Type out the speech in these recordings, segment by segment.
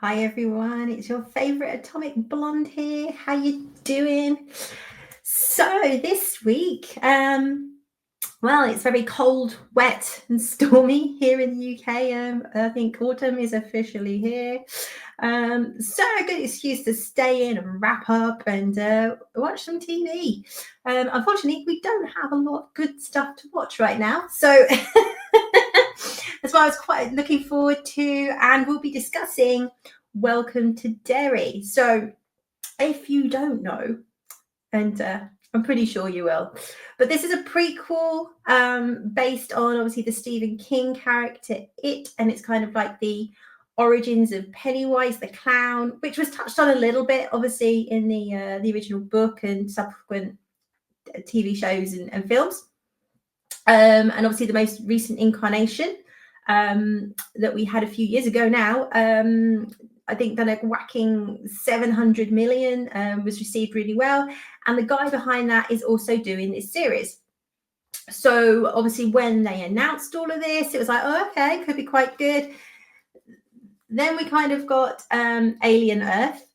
Hi everyone, it's your favorite atomic blonde here. How you doing? So this week, well, it's very cold, wet, and stormy here in the UK. I think autumn is officially here. So a good excuse to stay in and wrap up and watch some TV. Unfortunately, we don't have a lot of good stuff to watch right now. So that's what I was quite looking forward to, and we'll be discussing Welcome to Derry. So if you don't know, and I'm pretty sure you will, but this is a prequel based on obviously the Stephen King character It, and it's kind of like the origins of Pennywise the clown, which was touched on a little bit obviously in the original book and subsequent TV shows and films. And obviously the most recent incarnation that we had a few years ago now, I think done a whacking 700 million, was received really well. And the guy behind that is also doing this series. So obviously when they announced all of this, it was like, oh, okay, could be quite good. Then we kind of got Alien Earth.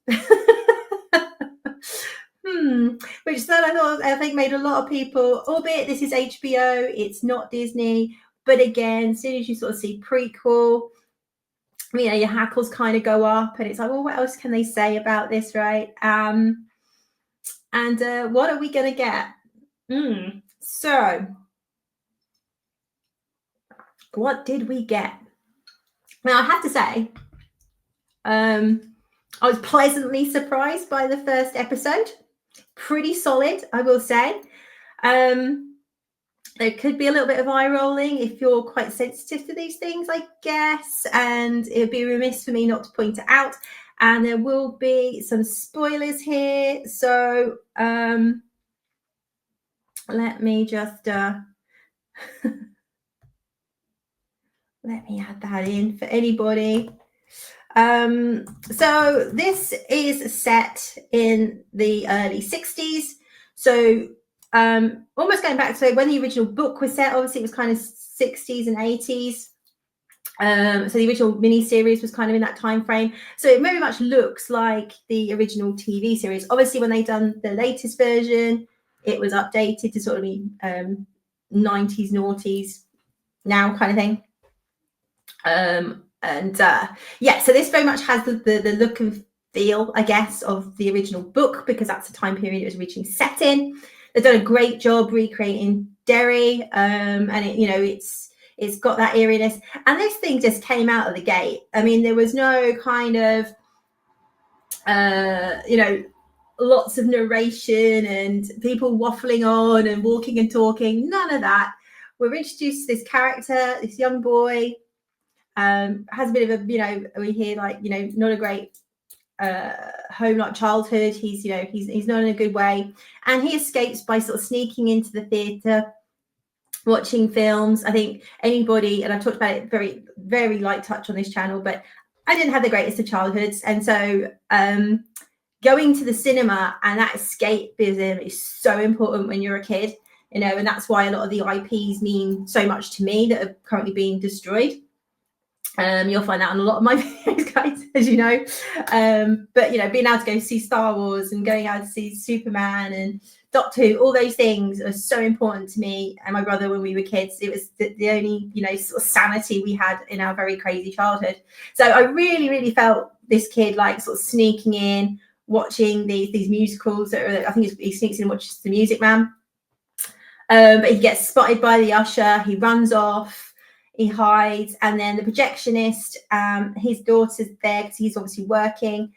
Which then I think made a lot of people, albeit this is HBO, it's not Disney, but again, as soon as you sort of see prequel, your hackles kind of go up, and it's like, well, what else can they say about this, right? And what are we going to get? So, what did we get? Now, I have to say, I was pleasantly surprised by the first episode. Pretty solid, I will say. There could be a little bit of eye rolling if you're quite sensitive to these things, I guess, and it would be remiss for me not to point it out. And there will be some spoilers here, so let me just let me add that in for anybody. So this is set in the early 60s. So almost going back to when the original book was set, obviously it was kind of 60s and 80s. So the original miniseries was kind of in that time frame. So it very much looks like the original TV series. Obviously, when they done the latest version, it was updated to sort of be 90s, noughties now kind of thing. So this very much has the look and feel, I guess, of the original book, because that's the time period it was originally set in. They've done a great job recreating Derry, and it's got that eeriness. And this thing just came out of the gate. I mean, there was no kind of lots of narration and people waffling on and walking and talking. None of that. We're introduced to this character, this young boy. Has a bit of a, we hear like, not a great home like childhood. He's not in a good way, and he escapes by sort of sneaking into the theatre, watching films. I think anybody, and I've talked about it very, very light touch on this channel, but I didn't have the greatest of childhoods, and so going to the cinema and that escapism is so important when you're a kid, and that's why a lot of the IPs mean so much to me that are currently being destroyed. You'll find that on a lot of my videos, guys, as you know. But being able to go see Star Wars and going out to see Superman and Doctor Who, all those things are so important to me and my brother when we were kids. It was the only sort of sanity we had in our very crazy childhood. So I really, really felt this kid like sort of sneaking in, watching these musicals. I think he sneaks in and watches The Music Man. But he gets spotted by the usher. He runs off. He hides, and then the projectionist, his daughter's there because he's obviously working.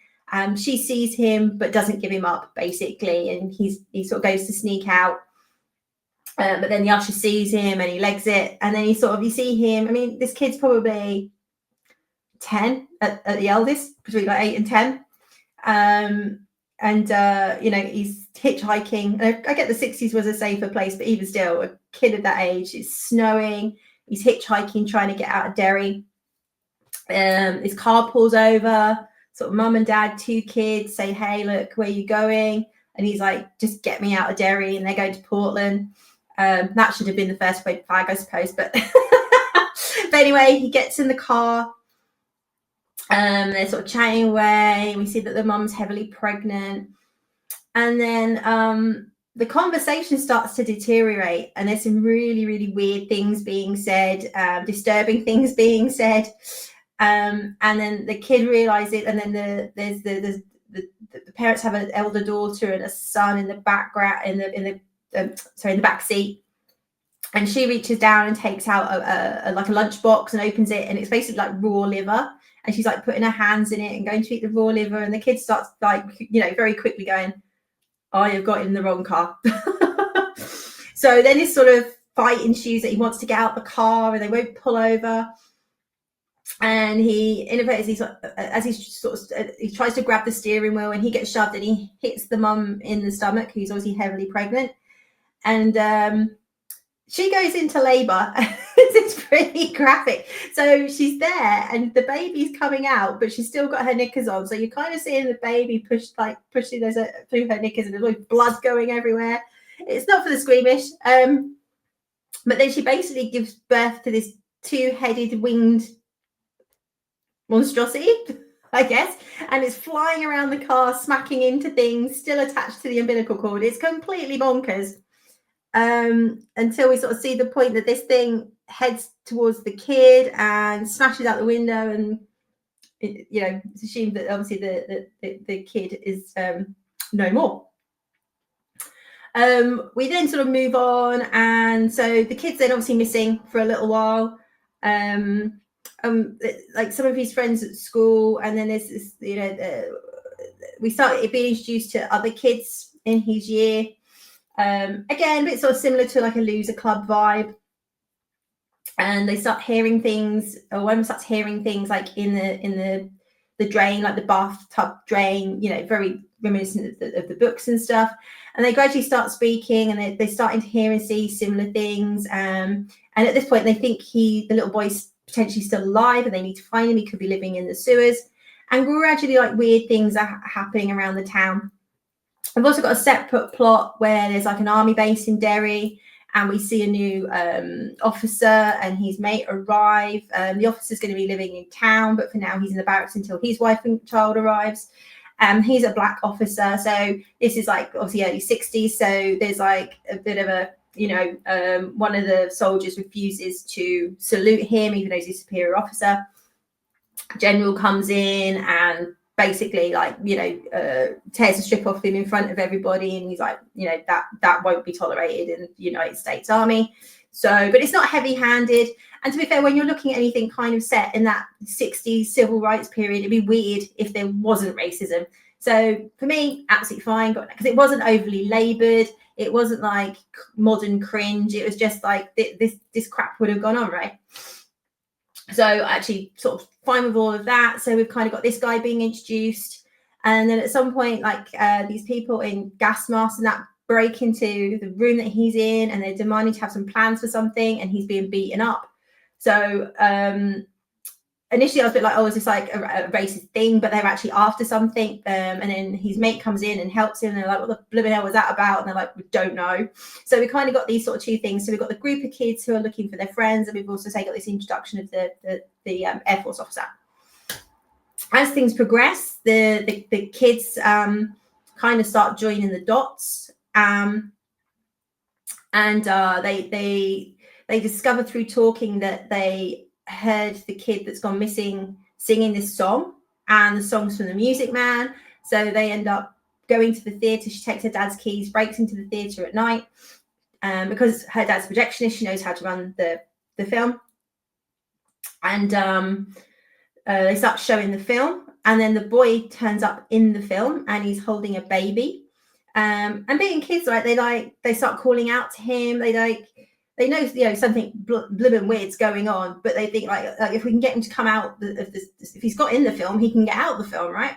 She sees him but doesn't give him up, basically, and he sort of goes to sneak out. But then the usher sees him and he legs it, and then you see him. I mean, this kid's probably 10 at the eldest, between like 8 and 10. He's hitchhiking. And I get the 60s was a safer place, but even still, a kid of that age, it's snowing. He's hitchhiking, trying to get out of Derry. His car pulls over. Sort of mum and dad, 2 kids, say, hey, look, where are you going? And he's like, just get me out of Derry. And they're going to Portland. That should have been the first red flag, I suppose. But anyway, he gets in the car. They're sort of chatting away. We see that the mum's heavily pregnant. And then the conversation starts to deteriorate, and there's some really, really weird things being said, disturbing things being said. And then the kid realizes, and then the parents have an elder daughter and a son in the background, in the back seat. And she reaches down and takes out a lunchbox and opens it, and it's basically like raw liver. And she's like putting her hands in it and going to eat the raw liver. And the kid starts like, very quickly going, "Oh, you've got in the wrong car." So then this sort of fight ensues that he wants to get out the car and they won't pull over. And he tries to grab the steering wheel, and he gets shoved and he hits the mum in the stomach, who's obviously heavily pregnant. And she goes into labor. It's pretty graphic. So she's there and the baby's coming out, but she's still got her knickers on. So you're kind of seeing the baby pushing through her knickers, and there's like blood going everywhere. It's not for the squeamish. But then she basically gives birth to this two-headed winged monstrosity, I guess, and it's flying around the car, smacking into things, still attached to the umbilical cord. It's completely bonkers. Until we sort of see the point that this thing heads towards the kid and smashes out the window, and it's assumed that obviously the kid is no more. We then sort of move on, and so the kid's then obviously missing for a little while. Like some of his friends at school, and then there's this, we start being introduced to other kids in his year. Again, a bit sort of similar to like a loser club vibe. And they start hearing things, or one starts hearing things like in the drain, like the bathtub drain, very reminiscent of the books and stuff. And they gradually start speaking, and they're starting to hear and see similar things. And at this point, they think the little boy's potentially still alive, and they need to find him. He could be living in the sewers. And gradually, like, weird things are happening around the town. I've also got a separate plot where there's like an army base in Derry, and we see a new officer and his mate arrive. The officer's going to be living in town, but for now he's in the barracks until his wife and child arrives. He's a black officer, so this is like obviously early 60s. So there's like a bit of a, one of the soldiers refuses to salute him, even though he's a superior officer. General comes in and basically tears a strip off him in front of everybody, and he's like, that won't be tolerated in the United States Army. So, but it's not heavy-handed. And to be fair, when you're looking at anything kind of set in that 60s civil rights period, it'd be weird if there wasn't racism. So for me, absolutely fine, because it wasn't overly laboured. It wasn't like modern cringe. It was just like this crap would have gone on, right? So actually sort of fine with all of that. So we've kind of got this guy being introduced. And then at some point, these people in gas masks and that break into the room that he's in, and they're demanding to have some plans for something, and he's being beaten up. So initially I was a bit like, oh, is this like a racist thing? But they're actually after something. And then his mate comes in and helps him. And they're like, what the blooming hell was that about? And they're like, we don't know. So we kind of got these sort of two things. So we've got the group of kids who are looking for their friends, and we've also got this introduction of the Air Force officer. As things progress, the kids kind of start joining the dots. And they discover through talking that they heard the kid that's gone missing singing this song, and the song's from The Music Man. So they end up going to the theatre. She takes her dad's keys, breaks into the theatre at night. Because her dad's a projectionist, she knows how to run the film. And they start showing the film, and then the boy turns up in the film, and he's holding a baby. And being kids, right, they start calling out to him. They know something blooming weird's going on, but they think like if we can get him to come out of this, if he's got in the film, he can get out of the film, right?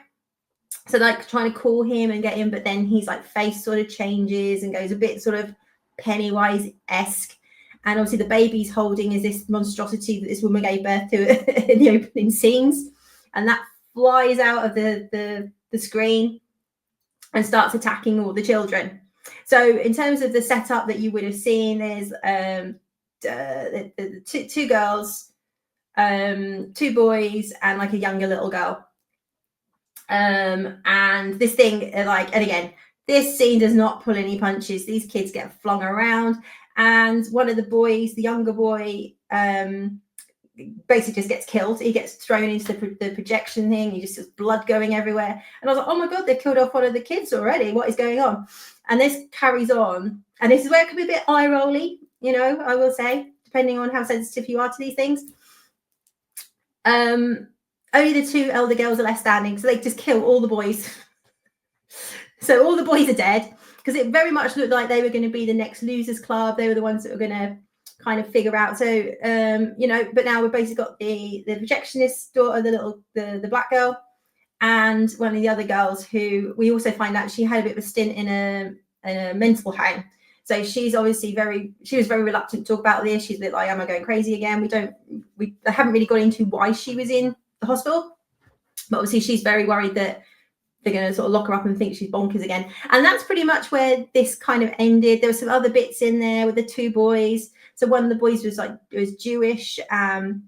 So like trying to call him and get him, but then his like face sort of changes and goes a bit sort of Pennywise-esque. And obviously the baby's holding is this monstrosity that this woman gave birth to in the opening scenes, and that flies out of the screen and starts attacking all the children. So in terms of the setup that you would have seen, there's the two girls 2 boys and like a younger little girl. And this thing, like, and again, this scene does not pull any punches. These kids get flung around, and one of the boys, the younger boy, basically just gets killed. He gets thrown into the projection thing. He just has blood going everywhere. And I was like, oh my God, they've killed off one of the kids already. What is going on? And this carries on. And this is where it can be a bit eye-rolly, you know, I will say, depending on how sensitive you are to these things. Only the 2 elder girls are left standing, so they just kill all the boys. So all the boys are dead, because it very much looked like they were going to be the next losers club. They were the ones that were going to kind of figure out. So, you know, but now we've basically got the projectionist daughter, the black girl, and one of the other girls who we also find out she had a bit of a stint in a mental home. So she's obviously she was very reluctant to talk about this. She's a bit like, am I going crazy again? I haven't really got into why she was in the hospital, but obviously she's very worried that they're going to sort of lock her up and think she's bonkers again. And that's pretty much where this kind of ended. There were some other bits in there with the 2 boys. So one of the boys was Jewish, and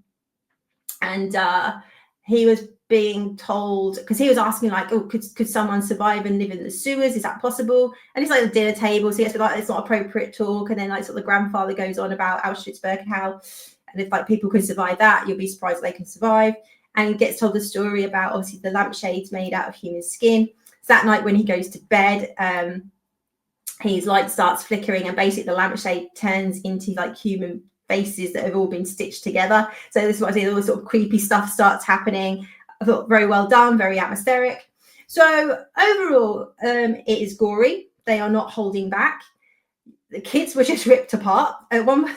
he was being told, because he was asking like, oh, could someone survive and live in the sewers? Is that possible? And it's like the dinner table, so he has to be like, it's not appropriate talk. And then like sort of the grandfather goes on about Auschwitz-Birkenau, and if like people can survive that, you'll be surprised they can survive. And he gets told the story about obviously the lampshades made out of human skin. So that night when he goes to bed, his light starts flickering, and basically the lampshade turns into like human faces that have all been stitched together. So this is what I say, all this sort of creepy stuff starts happening. I thought very well done, very atmospheric. So overall, it is gory. They are not holding back. The kids were just ripped apart. At one,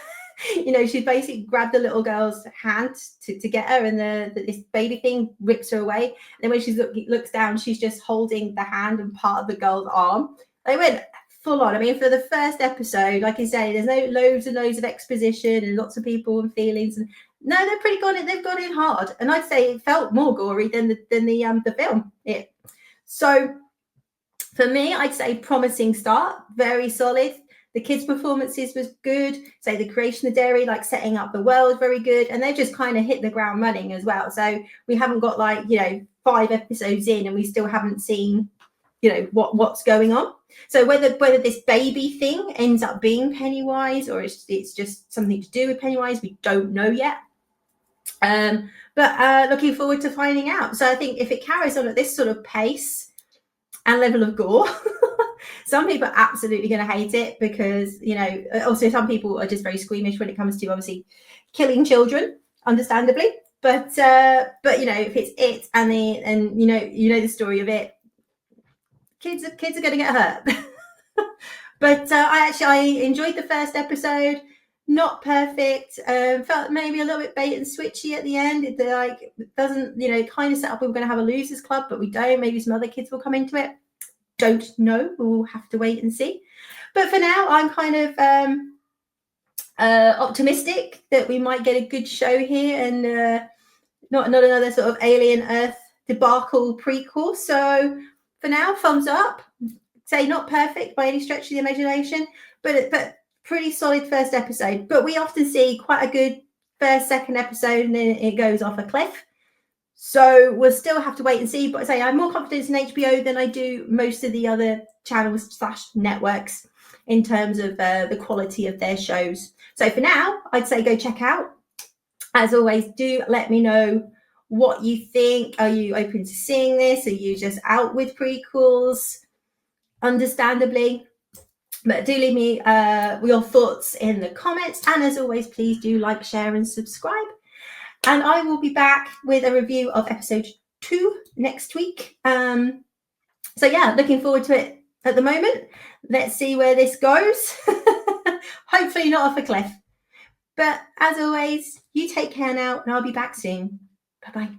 you know, she basically grabbed the little girl's hand to get her, and this baby thing rips her away. And then when she looks down, she's just holding the hand and part of the girl's arm. They went full on. I mean, for the first episode, like I say, there's no loads and loads of exposition and lots of people and feelings. And no, they're pretty gone in. They've gone in hard, and I'd say it felt more gory than the film. So for me, I'd say promising start, very solid. The kids' performances was good. Say the creation of Derry, like setting up the world, very good. And they've just kind of hit the ground running as well. So we haven't got like, you know, 5 episodes in and we still haven't seen, you know, what's going on. So whether this baby thing ends up being Pennywise or it's just something to do with Pennywise, we don't know yet. But looking forward to finding out. So I think if it carries on at this sort of pace and level of gore, some people are absolutely going to hate it because, you know, also some people are just very squeamish when it comes to obviously killing children, understandably. But you know, if it's it and you know the story of it, kids are going to get hurt. But I enjoyed the first episode. Not perfect. Felt maybe a little bit bait and switchy at the end. It doesn't, you know, kind of set up we were going to have a losers club, but we don't. Maybe some other kids will come into it. Don't know. We'll have to wait and see. But for now, I'm kind of optimistic that we might get a good show here and not another sort of Alien Earth debacle prequel. So for now, thumbs up. Say not perfect by any stretch of the imagination, but pretty solid first episode. But we often see quite a good first, second episode, and then it goes off a cliff. So we'll still have to wait and see. But I say I have more confidence in HBO than I do most of the other channels / networks in terms of the quality of their shows. So for now, I'd say go check out. As always, do let me know what you think. Are you open to seeing this? Are you just out with prequels? Understandably. But do leave me your thoughts in the comments. And as always, please do like, share, and subscribe. And I will be back with a review of episode 2 next week. So yeah, looking forward to it at the moment. Let's see where this goes. Hopefully not off a cliff. But as always, you take care now, and I'll be back soon. Bye-bye.